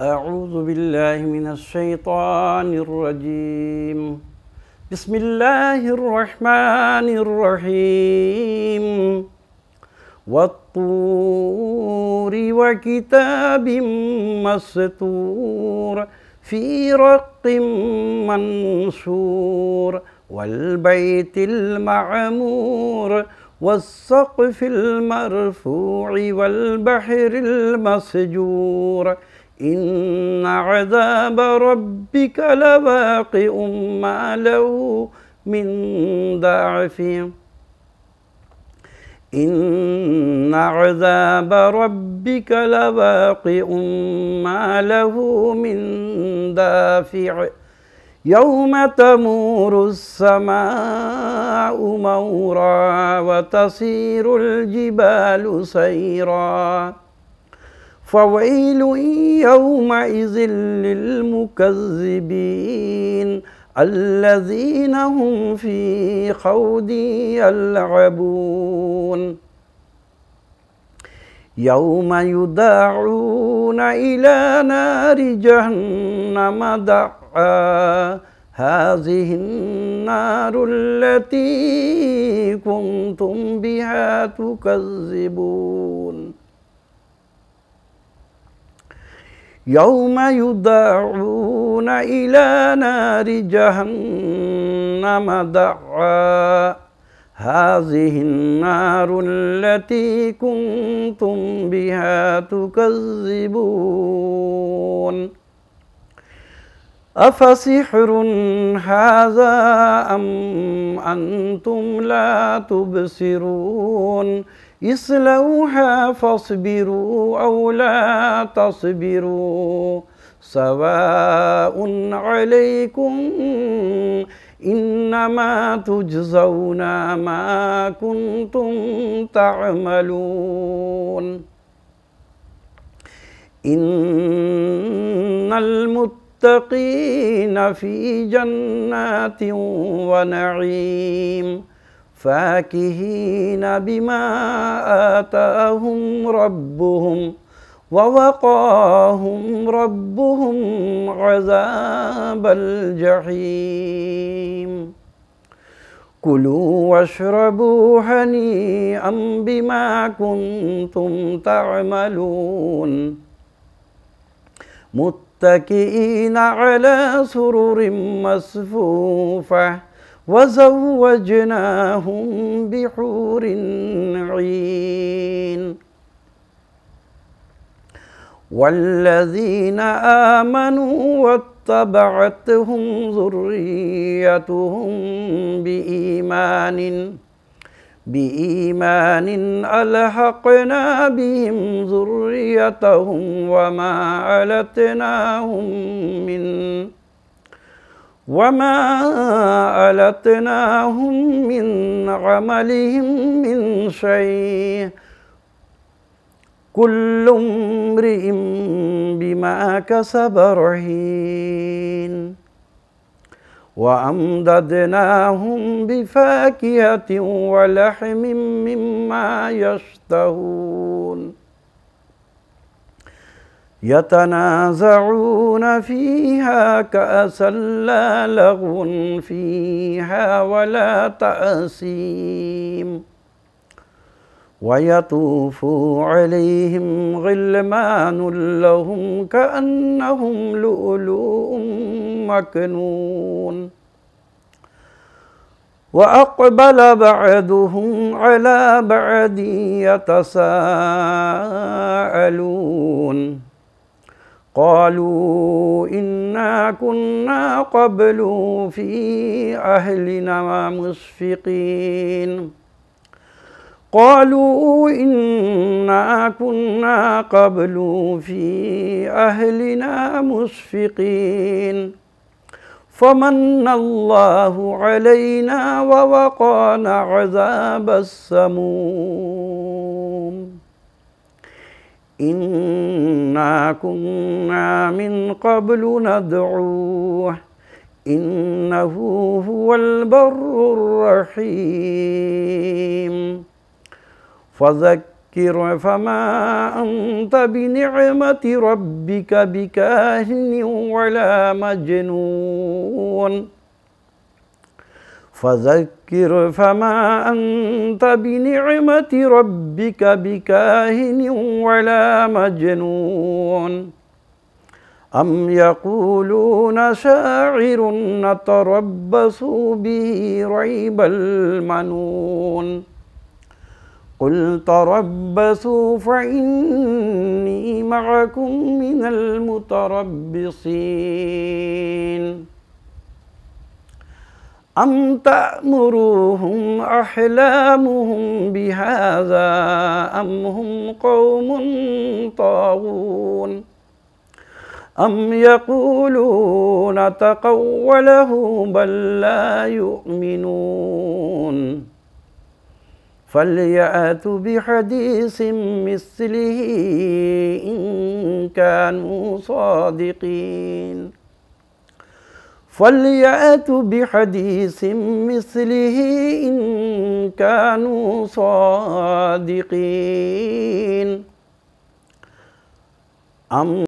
أعوذ بالله من الشيطان الرجيم بسم الله الرحمن الرحيم والطور وكتاب مسطور في رق منشور والبيت المعمور والسقف المرفوع والبحر المسجور إن عذاب ربك لواقع ما له من دافع إن عذاب ربك لواقع ما له من دافع يوم تمور السماء مورا وتصير الجبال سيرا فويل يومئذ للمكذبين الذين هم في خوض يلعبون يوم يدعون إلى نار جهنم دعا هذه النار التي كنتم بها تكذبون يوم يدعون إلى نار جهنم دعا هذه النار التي كنتم بها تكذبون أفسحر هذا أم أنتم لا تبصرون اصلوها فاصبروا أو لا تصبروا سواء عليكم إنما تجزون ما كنتم تعملون إن المتقين في جنات ونعيم فاكهين بما آتاهم ربهم ووقاهم ربهم عذاب الجحيم كلوا واشربوا هنيئا بما كنتم تعملون متكئين على سرر مصفوفة وزوجناهم بحور عين والذين آمنوا واتبعتهم ذريتهم بإيمان ألحقنا بهم ذريتهم وما ألتناهم من عملهم من شيء كل امرئ بما كسب رهين وأمددناهم بفاكهة ولحم مما يشتهون يتنازعون فيها كأسا لا لغو فيها ولا تأثيم ويطوف عليهم غلمان لهم كأنهم لؤلؤ مكنون وأقبل بعضهم على بعض يتساءلون قالوا إنا كنا قبل في أهلنا مشفقين قالوا إنا كنا قبل في أهلنا مشفقين فمن الله علينا ووقانا عذاب السموم إنا كنا من قبل ندعوه إنه هو البر الرحيم فذكر فذكر فما أنت بنعمة ربك بكاهن ولا مجنون فذكر فما أنت بنعمة ربك بكاهن ولا مجنون أم يقولون شاعر نتربص به ريب المنون قل تربصوا فإني معكم من المتربصين أم تأمرهم أحلامهم بهذا أم هم قوم طاغون أم يقولون تقوله بل لا يؤمنون فليأتوا بحديث مثله إن كانوا صادقين فليأتوا بحديث مثله إن كانوا صادقين